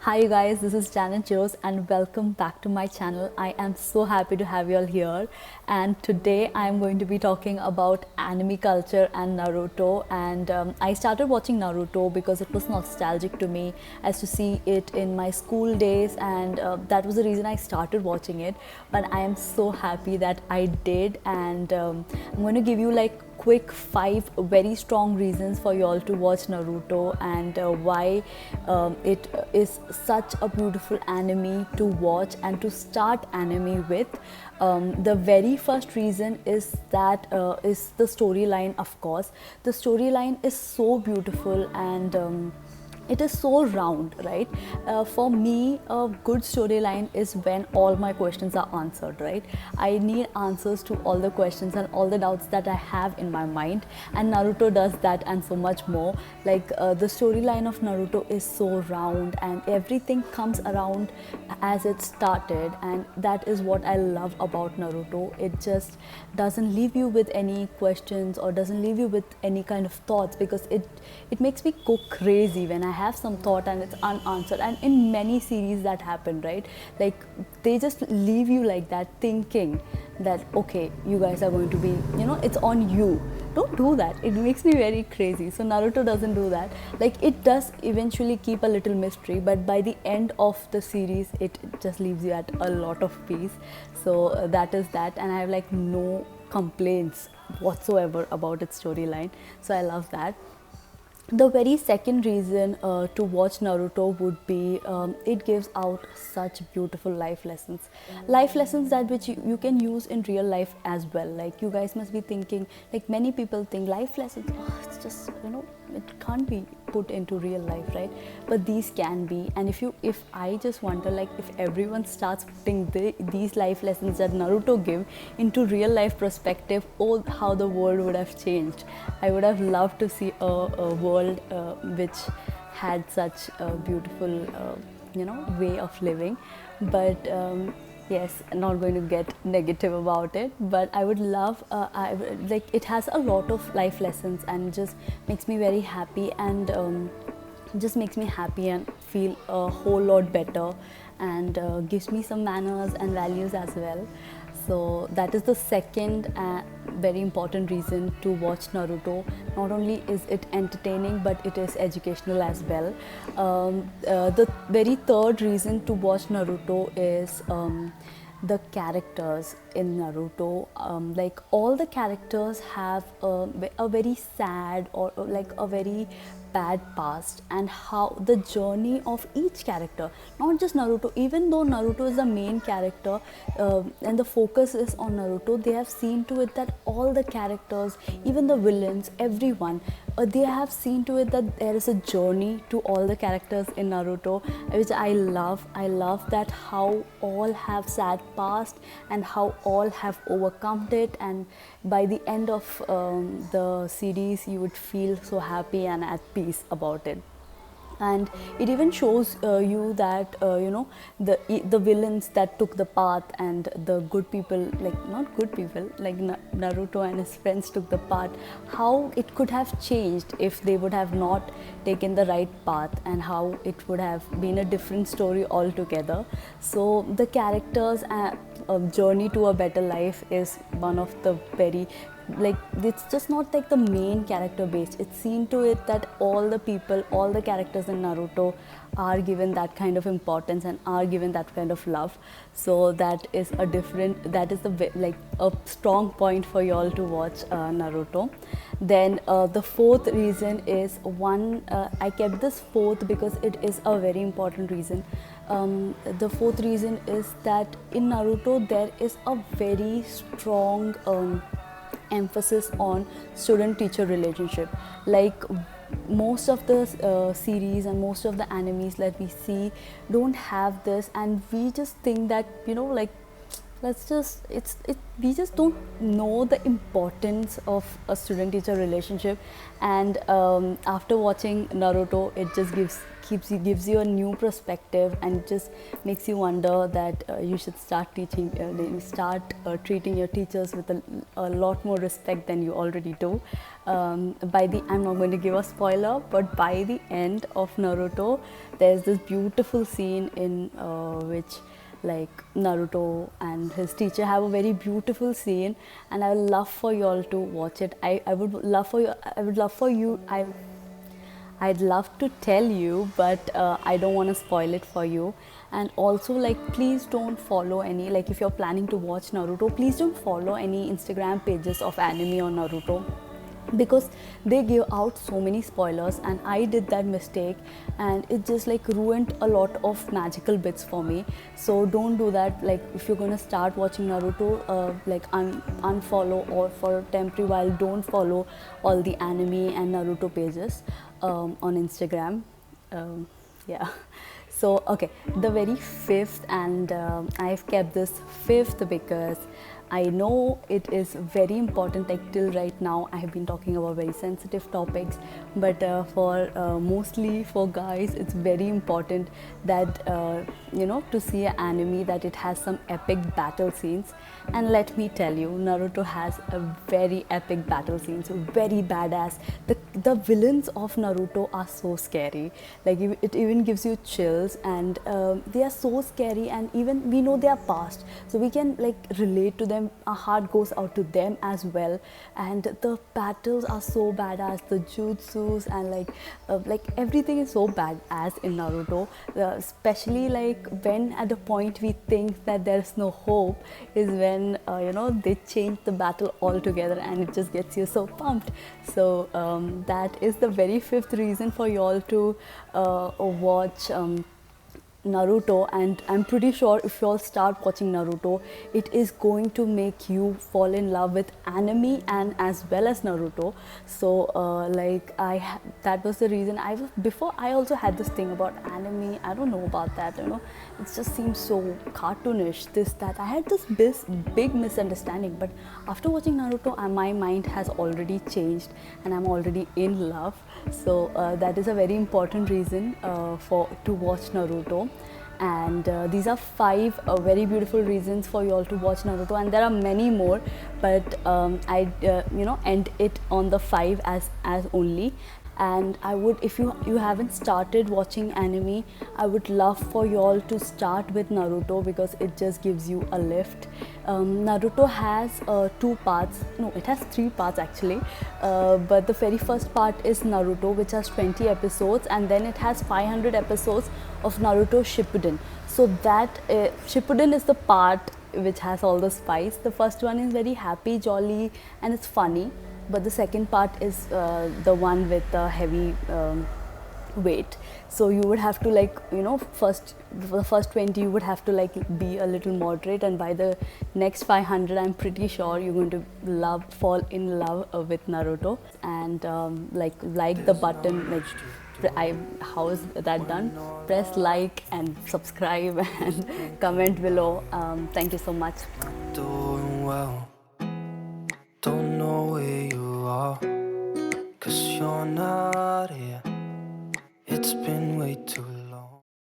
Hi you guys, this is Janet Jose and welcome back to my channel. I am so happy to have you all here, and today I am going to be talking about anime culture and Naruto. And I started watching Naruto because it was nostalgic to me as to see it in my school days, and that was the reason I started watching it. But I am so happy that I did, and I'm going to give you like quick 5 very strong reasons for you all to watch Naruto, and why it is such a beautiful anime to watch and to start anime with. The very first reason is that is the storyline. Of course, the storyline is so beautiful, and it is so round, right? For me, a good storyline is when all my questions are answered, right? I need answers to all the questions and all the doubts that I have in my mind, and Naruto does that and so much more. Like the storyline of Naruto is so round, and everything comes around as it started, and that is what I love about Naruto. It just doesn't leave you with any questions or doesn't leave you with any kind of thoughts, because it makes me go crazy when I have some thought and it's unanswered. And in many series that happen, right? Like they just leave you like that, thinking that okay, you guys are going to be, it's on you. Don't do that. It makes me very crazy. So Naruto doesn't do that. Like it does eventually keep a little mystery, but by the end of the series it just leaves you at a lot of peace. So that is that, and I have like no complaints whatsoever about its storyline. So I love that. The very second reason to watch Naruto would be it gives out such beautiful life lessons that which you can use in real life as well. Like you guys must be thinking, like many people think life lessons, oh, it's just, it can't be put into real life, right? But these can be. And if I just wonder, like if everyone starts putting these life lessons that Naruto give into real life perspective, oh, how the world would have changed. I would have loved to see a world which had such a beautiful way of living. But yes, I'm not going to get negative about it, but I would love like it has a lot of life lessons, and just makes me very happy, and just makes me happy and feel a whole lot better, and gives me some manners and values as well. So that is the second very important reason to watch Naruto. Not only is it entertaining, but it is educational as well. The very third reason to watch Naruto is the characters in Naruto. Like all the characters have a very sad or like a very bad past, and how the journey of each character, not just Naruto, even though Naruto is the main character and the focus is on Naruto, they have seen to it that all the characters, even the villains, everyone, they have seen to it that there is a journey to all the characters in Naruto, which I love. I love that how all have sad past and how all have overcome it, and by the end of the series you would feel so happy and at peace about it. And it even shows you that the villains that took the path, and the good people, like not good people, like Naruto and his friends took the path, how it could have changed if they would have not taken the right path, and how it would have been a different story altogether. So the characters journey to a better life is one of the very, like it's just not like the main character based, it's seen to it that all the people, all the characters in Naruto are given that kind of importance and are given that kind of love. So that is like a strong point for you all to watch Naruto. Then the fourth reason is I kept this fourth because it is a very important reason. The fourth reason is that in Naruto there is a very strong emphasis on student-teacher relationship. Like most of the series and most of the animes that we see don't have this, and we just think that let's just we just don't know the importance of a student teacher relationship, and after watching Naruto, it just gives you a new perspective, and just makes you wonder that you should start treating your teachers with a lot more respect than you already do. I'm not going to give a spoiler, but by the end of Naruto, there's this beautiful scene in which, like, Naruto and his teacher have a very beautiful scene, and I would love for you all to watch it. I'd love to tell you, but I don't want to spoil it for you. And also, like, please don't follow any, like, if you're planning to watch Naruto, please don't follow any Instagram pages of anime or Naruto, because they give out so many spoilers, and I did that mistake, and it just like ruined a lot of magical bits for me. So don't do that. Like, if you're gonna start watching Naruto, like, unfollow, or for a temporary while don't follow all the anime and Naruto pages on Instagram. Yeah. So okay, the very fifth, and I've kept this fifth because I know it is very important. Like, till right now I have been talking about very sensitive topics, but for mostly for guys, it's very important that to see an anime, that it has some epic battle scenes. And let me tell you, Naruto has a very epic battle scenes, very badass. The villains of Naruto are so scary. Like, it even gives you chills, and they are so scary, and even we know their past, so we can like relate to them. Our heart goes out to them as well, and the battles are so badass. The jutsus and like everything is so badass in Naruto. Especially like when at the point we think that there's no hope is when they change the battle altogether, and it just gets you so pumped. So that is the very fifth reason for you all to watch Naruto. And I'm pretty sure if you all start watching Naruto, it is going to make you fall in love with anime and as well as Naruto. So that was the reason before I also had this thing about anime. I don't know about that, it just seems so cartoonish, this, that. I had this big misunderstanding, but after watching Naruto, my mind has already changed, and I'm already in love. So that is a very important reason to watch Naruto. And these are 5 very beautiful reasons for you all to watch Naruto, and there are many more, but I end it on the 5 as only. And I would, if you haven't started watching anime, I would love for you all to start with Naruto, because it just gives you a lift. Naruto has 2 parts, no, it has 3 parts actually, but the very first part is Naruto, which has 20 episodes, and then it has 500 episodes of Naruto Shippuden. So that Shippuden is the part which has all the spice. The first one is very happy, jolly, and it's funny, but the second part is the one with the heavy weight. So you would have to the first 20 you would have to be a little moderate, and by the next 500 I'm pretty sure you're going to fall in love with Naruto. And like the button, how is that done? Press like and subscribe and comment below. Thank you so much.